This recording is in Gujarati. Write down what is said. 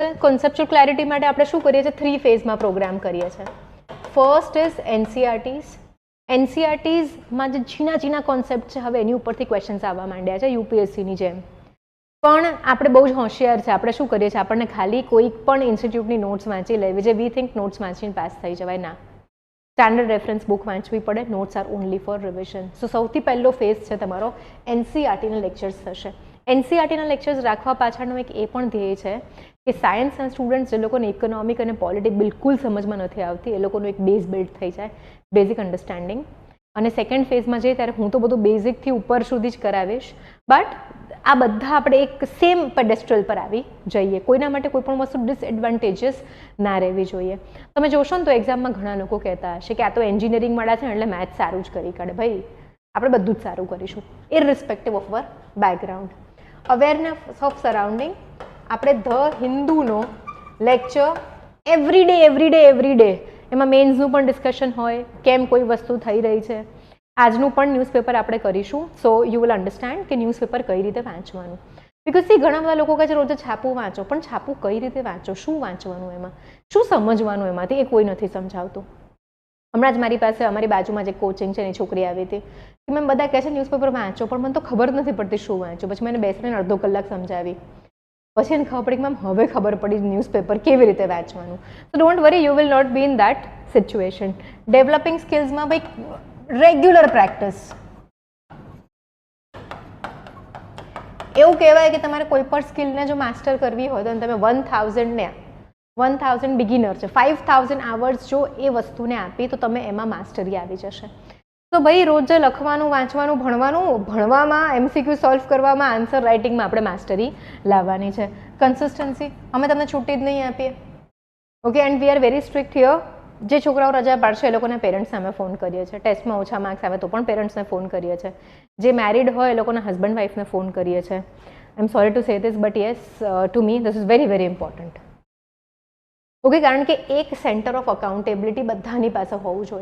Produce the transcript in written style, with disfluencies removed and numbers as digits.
કોન્સેપ્ચ્યુઅલ ક્લેરિટી માટે આપણે શું કરીએ છીએ? 3 ફેઝમાં પ્રોગ્રામ કરીએ છીએ. First is એનસીઆરટીઝ. એનસીઆરટીઝમાં જે ઝીણા કોન્સેપ્ટ છે, હવે એની ઉપરથી ક્વેશ્ચન્સ આવવા માંડ્યા છે યુપીએસસીની જેમ. પણ આપણે બહુ જ હોશિયાર છે. આપણે શું કરીએ છીએ? આપણને ખાલી કોઈ પણ ઇન્સ્ટિટ્યૂટની નોટ્સ વાંચી લેવી, જે વી થિંક નોટ્સ વાંચીને પાસ થઈ જવાય. ના, સ્ટાન્ડર્ડ રેફરન્સ બુક વાંચવી પડે. Notes are only for revision. So સૌથી પહેલો ફેઝ છે તમારો એનસીઆરટીના લેક્ચર્સ થશે. એનસીઆરટીના લેક્ચર્સ રાખવા પાછળનો એક એ પણ ધ્યેય છે કે સાયન્સના સ્ટુડન્ટ્સ જે લોકોને ઇકોનોમિક અને પોલિટિક્સ બિલકુલ સમજમાં નથી આવતી, એ લોકોનું એક બેઝ બિલ્ડ થઈ જાય, બેઝિક અન્ડરસ્ટેન્ડિંગ. અને સેકન્ડ ફેઝમાં જઈએ ત્યારે હું તો બધું બેઝિકથી ઉપર સુધી જ કરાવીશ, બટ આ બધા આપણે એક સેમ પેડેસ્ટ્રલ પર આવી જઈએ. કોઈના માટે કોઈ પણ વસ્તુ ડિસએડવાન્ટેજીસ ના રહેવી જોઈએ. તમે જોશો ને તો એક્ઝામમાં ઘણા લોકો કહેતા હશે કે આ તો એન્જિનિયરિંગ વાળા છે એટલે મેથ્સ સારું જ કરી કાઢે. ભાઈ, આપણે બધું જ સારું કરીશું irrespective of our background. Awareness of surrounding. આપણે ધ હિન્દુનો લેક્ચર એવરી ડે એમાં મેન્સનું પણ ડિસ્કશન હોય, કેમ કોઈ વસ્તુ થઈ રહી છે. આજનું પણ ન્યૂઝપેપર આપણે કરીશું. સો યુ વિલ અન્ડરસ્ટેન્ડ કે ન્યૂઝપેપર કઈ રીતે વાંચવાનું. બિકોઝ ઘણા બધા લોકો કહે છે રોજ છાપું વાંચો, પણ છાપું કઈ રીતે વાંચો, શું વાંચવાનું એમાં, શું સમજવાનું એમાંથી, એ કોઈ નથી સમજાવતું. હમણાં જ મારી પાસે અમારી બાજુમાં જે કોચિંગ છે એની છોકરી આવી હતી કે મેમ બધા કહે છે ન્યૂઝપેપર વાંચો, પણ મને તો ખબર નથી પડતી શું વાંચો. પછી મેં બેસીને અડધો કલાક સમજાવી, પછી એને ખબર પડી કે મેમ હવે ખબર પડી ન્યૂઝપેપર કેવી રીતે વાંચવાનું. So don't worry, you will not be in that situation. Developing સ્કિલ્સમાં ભાઈ રેગ્યુલર પ્રેક્ટિસ. એવું કહેવાય કે તમારે કોઈ પણ સ્કિલને જો માસ્ટર કરવી હોય તો તમે 1000 બિગિનર છે, 5000 આવર્સ જો એ વસ્તુને આપી તો તમે એમાં માસ્ટરી આવી જશે. તો ભાઈ રોજ લખવાનું, વાંચવાનું, ભણવામાં, એમસીક્યુ સોલ્વ કરવામાં, આન્સર રાઇટિંગમાં આપણે માસ્ટરી લાવવાની છે. કન્સિસ્ટન્સી અમે તમને છૂટી જ નહીં આપીએ. Okay, and we are very strict here. જે છોકરાઓ રજા પાડશે એ લોકોના પેરેન્ટ્સ સામે ફોન કરીએ છીએ. ટેસ્ટમાં ઓછા માર્ક્સ આવે તો પણ પેરેન્ટ્સને ફોન કરીએ છીએ. જે મેરિડ હોય એ લોકોના હસબન્ડ વાઈફને ફોન કરીએ છીએ. I am sorry to say this but yes, to me this is very very important. Okay, કારણ કે એક સેન્ટર ઓફ અકાઉન્ટેબિલિટી બધાની પાસે હોવું જોઈએ.